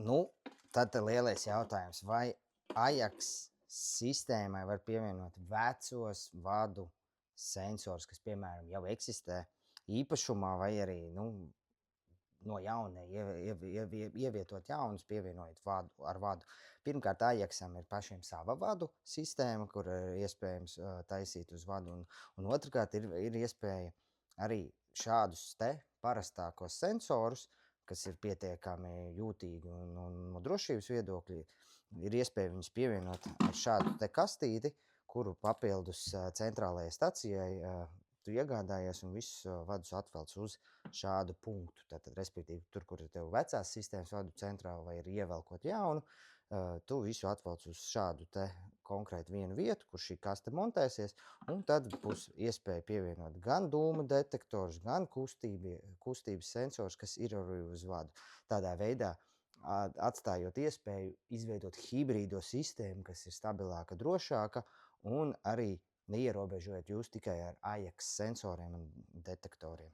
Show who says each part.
Speaker 1: Nu, tad lielais jautājums, vai Ajax sistēmai var pievienot vecos vadu sensors, kas, piemēram, jau eksistē īpašumā, vai arī no jauna ievietot jaunus, pievienojot vadu. Pirmkārt, Ajaxam ir pašiem sava vadu sistēma, kur iespējams taisīt uz vadu, un otrkārt ir iespēja arī šādus te parastākos sensorus, kas ir pietiekami jūtīgi un no drošības viedokļa, ir iespēja viņus pievienot ar šādu te kastīti, kuru papildus centrālajai stacijai tu iegādājies un visus vadus atvelc uz šādu punktu. Tātad, respektīvi, tur, kur ir tev vecās sistēmas vadu centrāli vai ir ievelkot jaunu, tu visu atvelc uz šādu te konkrētu vienu vietu, kur šī kaste montēsies, un tad būs iespēja pievienot gan dūmu detektors, gan kustības sensors, kas ir arī uz vadu. Tādā veidā atstājot iespēju izveidot hibrīdo sistēmu, kas ir stabilāka, drošāka un arī neierobežojot jūs tikai ar Ajax sensoriem un detektoriem.